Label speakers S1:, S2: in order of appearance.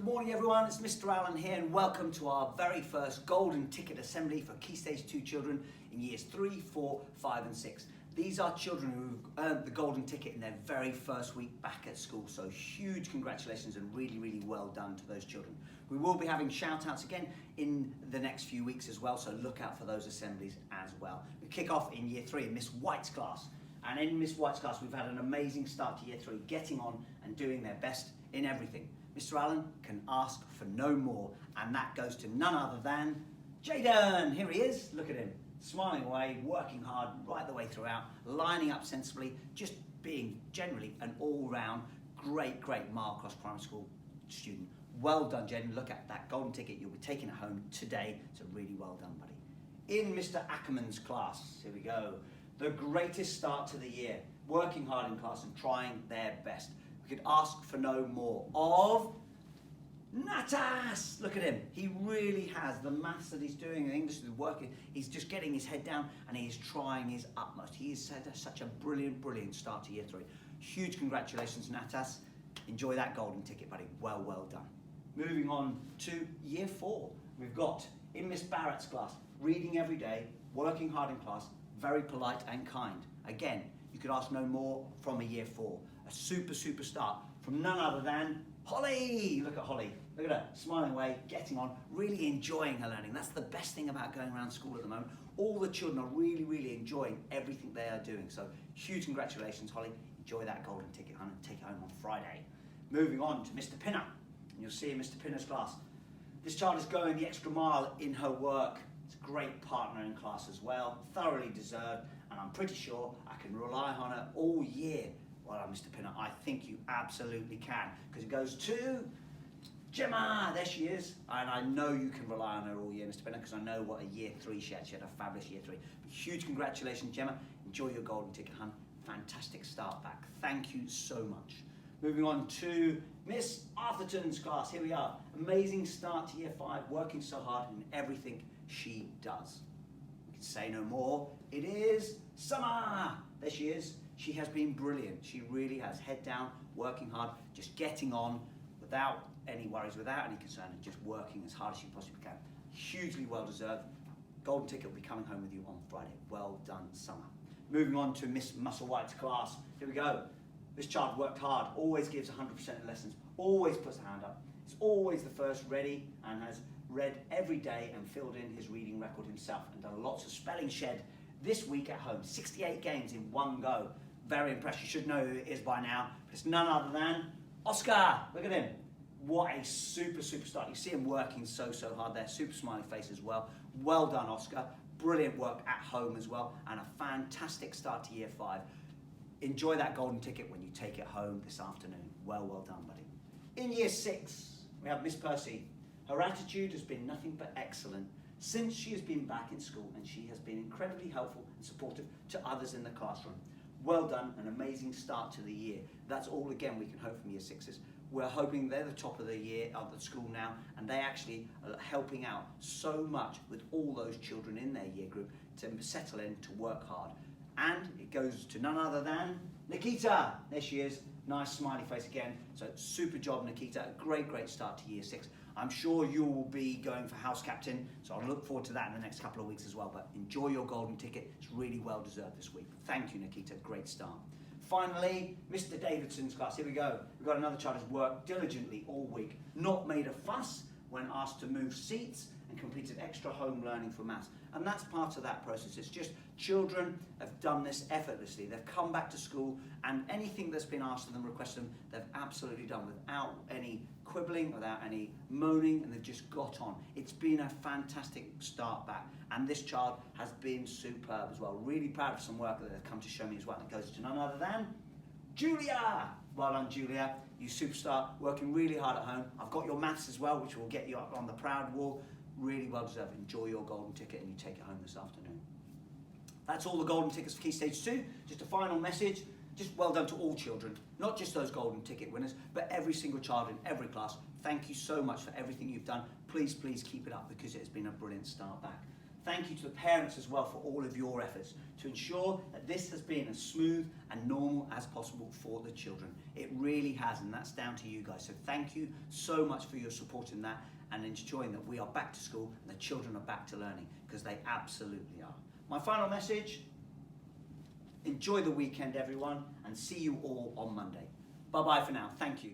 S1: morning everyone, it's Mr. Allen here and welcome to our very first Golden Ticket Assembly for Key Stage 2 children in years 3, 4, 5 and 6. These are children who've earned the Golden Ticket in their very first week back at school, so huge congratulations and really well done to those children. We will be having shout outs again in the next few weeks as well, so look out for those assemblies as well. We kick off in year 3 in Miss White's class, and in Miss White's class we've had an amazing start to year 3, getting on and doing their best in everything. Mr. Allen can ask for no more, and that goes to none other than Jaden. Here he is, look at him, smiling away, working hard right the way throughout, lining up sensibly, just being generally an all-round great Mile Cross Primary School student. Well done, Jaden. Look at that golden ticket. You'll be taking it home today, so really well done, buddy. In Mr. Ackerman's class, here we go. The greatest start to the year, working hard in class and trying their best. We could ask for no more of Natas. Look at him. He really has the maths that he's doing, the English is working. He's just getting his head down and he's trying his utmost. He has had such a brilliant start to year 3. Huge congratulations, Natas. Enjoy that golden ticket, buddy. Well done. Moving on to year 4. We've got in Miss Barrett's class, reading every day, working hard in class, very polite and kind. Again, you could ask no more from a year 4. A super start from none other than Holly. Look at Holly, look at her, smiling away, getting on, really enjoying her learning. That's the best thing about going around school at the moment. All the children are really enjoying everything they are doing. So huge congratulations, Holly. Enjoy that golden ticket, hon, and take it home on Friday. Moving on to Mr. Pinner, and you'll see in Mr. Pinner's class, this child is going the extra mile in her work. It's a great partner in class as well, thoroughly deserved, and I'm pretty sure I can rely on her all year. Well, Mr. Pinner, I think you absolutely can, because it goes to Gemma. There she is, and I know you can rely on her all year, Mr. Pinner, because I know what a year 3 she had. She had a fabulous year 3. But huge congratulations, Gemma. Enjoy your golden ticket, hun. Fantastic start back. Thank you so much. Moving on to Miss Arthurton's class. Here we are. Amazing start to year 5, working so hard in everything she does. We can say no more. It is Summer. There she is. She has been brilliant. She really has. Head down, working hard, just getting on without any worries, without any concern, and just working as hard as she possibly can. Hugely well deserved. Golden ticket will be coming home with you on Friday. Well done, Summer. Moving on to Miss Musselwhite's class. Here we go. This child worked hard, always gives 100% of lessons, always puts a hand up. He's always the first ready and has read every day and filled in his reading record himself and done lots of spelling shed this week at home. 68 games in one go. Very impressed. You should know who it is by now. But it's none other than Oscar. Look at him. What a super start. You see him working so hard there. Super smiley face as well. Well done, Oscar. Brilliant work at home as well. And a fantastic start to year 5. Enjoy that golden ticket when you take it home this afternoon. Well done, buddy. In year 6, we have Miss Percy. Her attitude has been nothing but excellent since she has been back in school, and she has been incredibly helpful and supportive to others in the classroom. Well done, an amazing start to the year. That's all again we can hope from year 6s. We're hoping they're the top of the year of the school now, and they actually are helping out so much with all those children in their year group to settle in, to work hard. And it goes to none other than Nikita. There she is, nice smiley face again. So super job, Nikita. A great start to year 6. I'm sure you will be going for house captain, so I'll look forward to that in the next couple of weeks as well. But enjoy your golden ticket. It's really well deserved this week. Thank you, Nikita. Great start. Finally, Mr. Davidson's class. Here we go. We've got another child who's worked diligently all week, not made a fuss when asked to move seats, and completed extra home learning for maths. And that's part of that process. It's just children have done this effortlessly. They've come back to school, and anything that's been asked of them, requested of them, they've absolutely done without any quibbling, without any moaning, and they've just got on. It's been a fantastic start back, and this child has been superb as well. Really proud of some work that they've come to show me as well. And it goes to none other than Julia. Well done, Julia. You superstar, working really hard at home. I've got your maths as well, which will get you up on the proud wall. Really well deserved. Enjoy your golden ticket and you take it home this afternoon. That's all the golden tickets for Key Stage 2. Just a final message. Just well done to all children, not just those golden ticket winners, but every single child in every class. Thank you so much for everything you've done. Please keep it up, because it has been a brilliant start back. Thank you to the parents as well for all of your efforts to ensure that this has been as smooth and normal as possible for the children. It really has, and that's down to you guys. So thank you so much for your support in that and ensuring that we are back to school and the children are back to learning, because they absolutely are. My final message, enjoy the weekend everyone, and see you all on Monday. Bye-bye for now. Thank you.